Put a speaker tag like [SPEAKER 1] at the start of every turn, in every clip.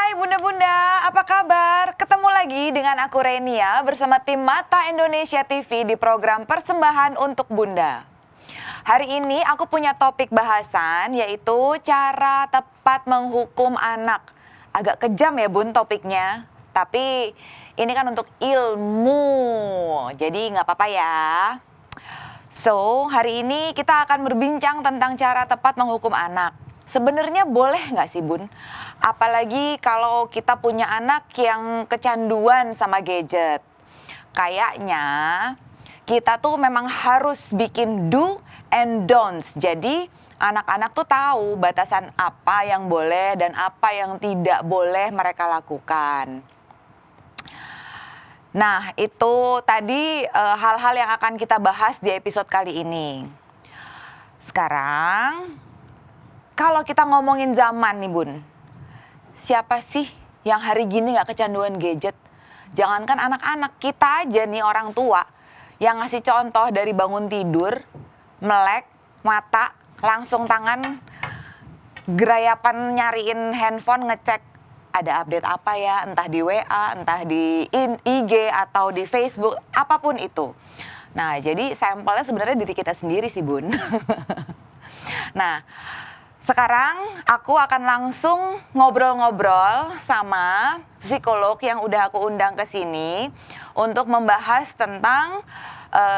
[SPEAKER 1] Hai bunda-bunda, apa kabar? Ketemu lagi dengan aku Renia bersama tim Mata Indonesia TV di program Persembahan untuk Bunda. Hari ini aku punya topik bahasan yaitu cara tepat menghukum anak. Agak kejam ya bun topiknya, tapi ini kan untuk ilmu, jadi nggak apa-apa ya. So, hari ini kita akan berbincang tentang cara tepat menghukum anak. Sebenarnya boleh nggak sih bun? Apalagi kalau kita punya anak yang kecanduan sama gadget. Kayaknya kita tuh memang harus bikin do and don'ts. Jadi anak-anak tuh tahu batasan apa yang boleh dan apa yang tidak boleh mereka lakukan. Nah, itu tadi hal-hal yang akan kita bahas di episode kali ini. Sekarang, kalau kita ngomongin zaman nih bun, siapa sih yang hari gini gak kecanduan gadget? Jangankan anak-anak, kita aja nih orang tua yang ngasih contoh dari bangun tidur, melek, mata, langsung tangan, gerayapan nyariin handphone ngecek ada update apa ya, entah di WA, entah di IG atau di Facebook, apapun itu. Nah, jadi sampelnya sebenarnya diri kita sendiri sih bun. Nah, sekarang aku akan langsung ngobrol-ngobrol sama psikolog yang udah aku undang ke sini untuk membahas tentang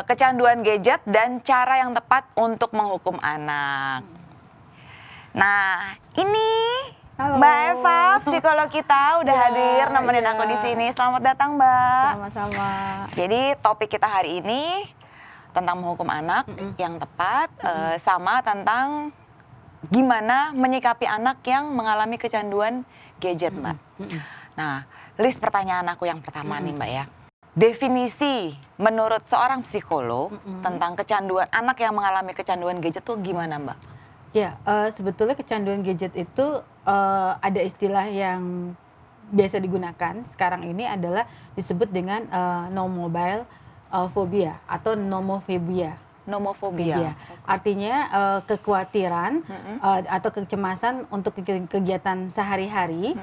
[SPEAKER 1] kecanduan gadget dan cara yang tepat untuk menghukum anak. Nah, ini
[SPEAKER 2] Halo.
[SPEAKER 1] Mbak Eva, psikolog kita udah hadir nemenin aku di sini. Selamat datang, Mbak.
[SPEAKER 2] Sama-sama.
[SPEAKER 1] Jadi topik kita hari ini tentang menghukum anak yang tepat, sama tentang gimana menyikapi anak yang mengalami kecanduan gadget, Mbak. Nah, list pertanyaan aku yang pertama nih, Mbak ya. Definisi menurut seorang psikolog tentang kecanduan anak yang mengalami kecanduan gadget tuh gimana, Mbak?
[SPEAKER 2] Ya, sebetulnya kecanduan gadget itu ada istilah yang biasa digunakan sekarang ini adalah disebut dengan no mobile phobia atau nomofobia.
[SPEAKER 1] Nomofobia.
[SPEAKER 2] Artinya kekhawatiran atau kecemasan untuk kegiatan sehari-hari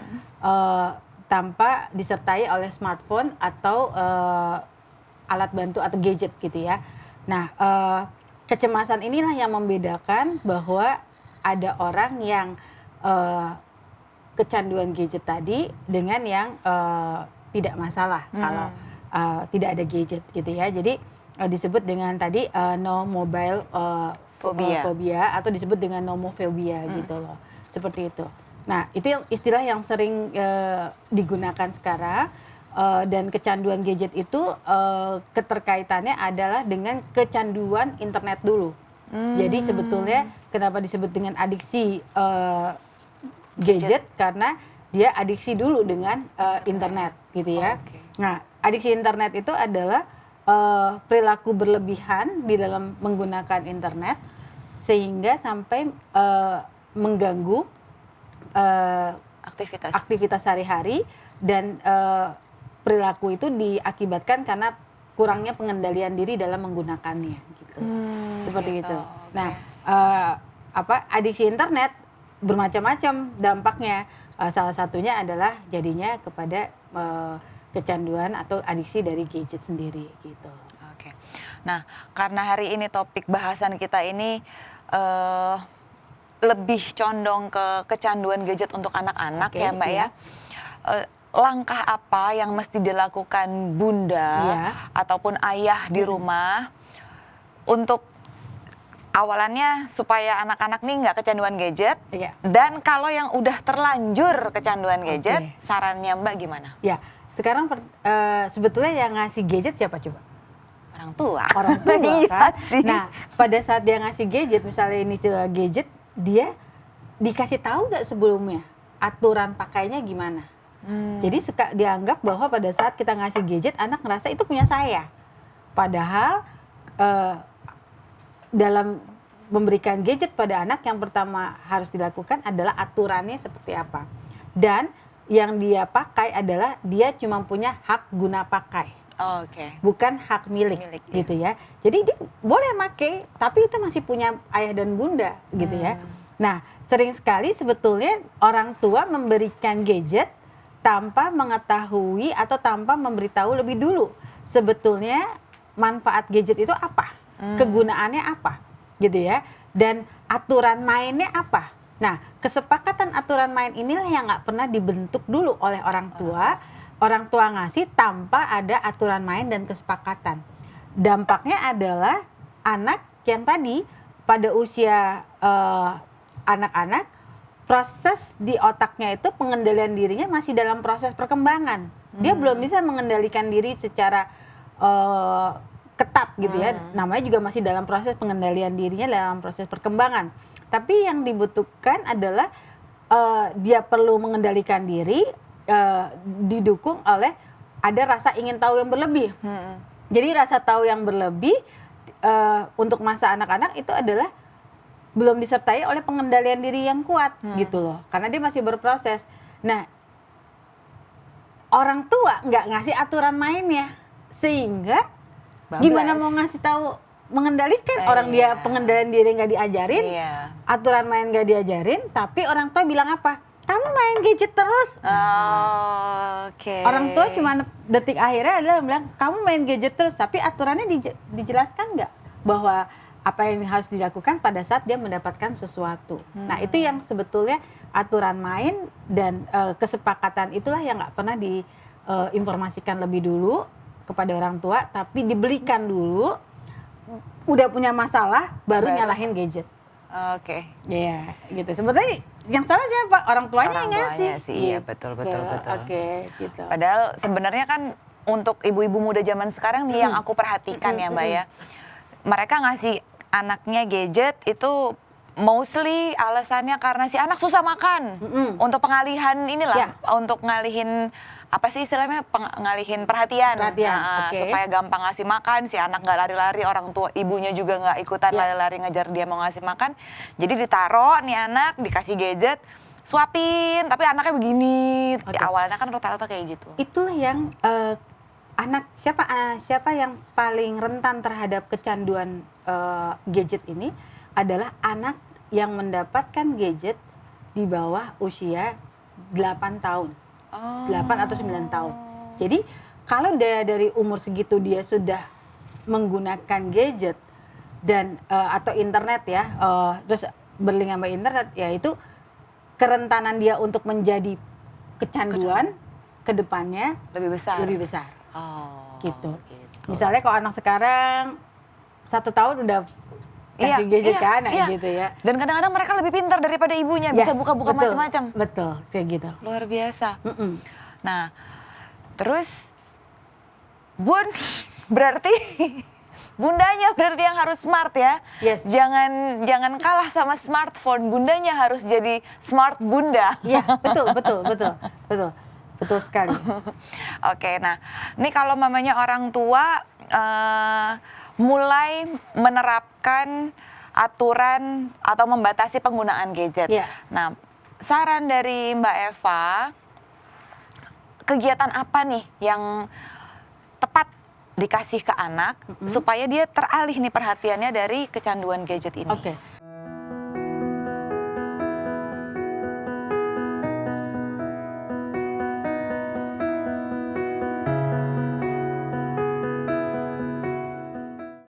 [SPEAKER 2] tanpa disertai oleh smartphone atau alat bantu atau gadget gitu ya. Nah, kecemasan inilah yang membedakan bahwa ada orang yang kecanduan gadget tadi dengan yang tidak masalah kalau tidak ada gadget gitu ya. Jadi disebut dengan tadi no mobile phobia atau disebut dengan nomofobia gitu loh. Seperti itu. Nah, itu istilah yang sering digunakan sekarang. Dan kecanduan gadget itu keterkaitannya adalah dengan kecanduan internet dulu. Jadi sebetulnya kenapa disebut dengan adiksi gadget karena dia adiksi dulu dengan internet gitu ya. Nah, adiksi internet itu adalah perilaku berlebihan di dalam menggunakan internet sehingga sampai mengganggu aktivitas sehari-hari dan perilaku itu diakibatkan karena kurangnya pengendalian diri dalam menggunakannya gitu. Seperti
[SPEAKER 1] gitu.
[SPEAKER 2] itu. Nah, adiksi internet bermacam-macam dampaknya. Salah satunya adalah jadinya kepada kecanduan atau adiksi dari gadget sendiri gitu.
[SPEAKER 1] Oke. Nah, karena hari ini topik bahasan kita ini lebih condong ke kecanduan gadget untuk anak-anak ya, Mbak ya. Langkah apa yang mesti dilakukan bunda ataupun ayah di rumah untuk awalannya supaya anak-anak nih nggak kecanduan gadget dan kalau yang udah terlanjur kecanduan gadget sarannya Mbak gimana?
[SPEAKER 2] Ya, sekarang sebetulnya yang ngasih gadget siapa coba?
[SPEAKER 1] Orang tua
[SPEAKER 2] kan? Nah, pada saat dia ngasih gadget, misalnya ini gadget, dia dikasih tahu nggak sebelumnya aturan pakainya gimana? Jadi suka dianggap bahwa pada saat kita ngasih gadget, anak ngerasa itu punya saya. Padahal dalam memberikan gadget pada anak yang pertama harus dilakukan adalah aturannya seperti apa. Dan yang dia pakai adalah dia cuma punya hak guna pakai. Bukan hak milik gitu ya. Jadi dia boleh pakai, tapi itu masih punya ayah dan bunda gitu ya. Nah, sering sekali sebetulnya orang tua memberikan gadget tanpa mengetahui atau tanpa memberitahu lebih dulu sebetulnya manfaat gadget itu apa, kegunaannya apa, gitu ya, dan aturan mainnya apa. Nah, kesepakatan aturan main inilah yang nggak pernah dibentuk dulu oleh orang tua. Orang tua ngasih tanpa ada aturan main dan kesepakatan. Dampaknya adalah anak yang tadi pada usia anak-anak, proses di otaknya itu pengendalian dirinya masih dalam proses perkembangan. Dia belum bisa mengendalikan diri secara ketat gitu ya. Namanya juga masih dalam proses pengendalian dirinya dalam proses perkembangan. Tapi yang dibutuhkan adalah dia perlu mengendalikan diri didukung oleh ada rasa ingin tahu yang berlebih. Jadi rasa tahu yang berlebih untuk masa anak-anak itu adalah belum disertai oleh pengendalian diri yang kuat gitu loh. Karena dia masih berproses. Nah, orang tua nggak ngasih aturan mainnya sehingga gimana mau ngasih tahu mengendalikan orang dia pengendalian diri nggak diajarin, aturan main nggak diajarin, tapi orang tua bilang apa? Kamu main gadget terus. Orang tua cuma detik akhirnya adalah bilang kamu main gadget terus, tapi aturannya dijelaskan nggak bahwa apa yang harus dilakukan pada saat dia mendapatkan sesuatu. Nah itu yang sebetulnya aturan main dan kesepakatan itulah yang nggak pernah diinformasikan lebih dulu kepada orang tua, tapi dibelikan dulu. Udah punya masalah baru nyalahin gadget. Iya, gitu. Sebetulnya yang salah siapa? Orang tuanya yang ngasih.
[SPEAKER 1] Sih, iya betul.
[SPEAKER 2] Gitu.
[SPEAKER 1] Padahal sebenarnya kan untuk ibu-ibu muda zaman sekarang nih yang aku perhatikan ya Mbak ya. Mereka ngasih anaknya gadget itu mostly alasannya karena si anak susah makan. Untuk pengalihan inilah, untuk ngalihin apa sih istilahnya, ngalihin perhatian. Supaya gampang ngasih makan, si anak nggak lari-lari, orang tua ibunya juga nggak ikutan lari-lari ngejar dia mau ngasih makan. Jadi ditaro nih anak, dikasih gadget, suapin, tapi anaknya begini. Awalnya kan rata-rata kayak gitu.
[SPEAKER 2] Itulah yang anak siapa yang paling rentan terhadap kecanduan gadget ini adalah anak yang mendapatkan gadget di bawah usia 8 tahun. 8 atau 9 tahun. Jadi kalau dari umur segitu dia sudah menggunakan gadget dan atau internet ya, terus berlink sama internet, ya itu kerentanan dia untuk menjadi kecanduan ke depannya lebih besar. Gitu. Misalnya kalau anak sekarang 1 tahun udah kasih gadget kan, gitu ya.
[SPEAKER 1] Dan kadang-kadang mereka lebih pintar daripada ibunya, bisa buka-buka macam-macam.
[SPEAKER 2] Betul, kayak gitu.
[SPEAKER 1] Luar biasa. Nah, terus Bun, berarti bundanya berarti yang harus smart ya. Jangan kalah sama smartphone, bundanya harus jadi smart bunda.
[SPEAKER 2] Iya, betul sekali.
[SPEAKER 1] Oke, nah, ini kalau mamanya orang tua mulai menerapkan aturan atau membatasi penggunaan gadget. Nah, saran dari Mbak Eva, kegiatan apa nih yang tepat dikasih ke anak supaya dia teralih nih perhatiannya dari kecanduan gadget ini?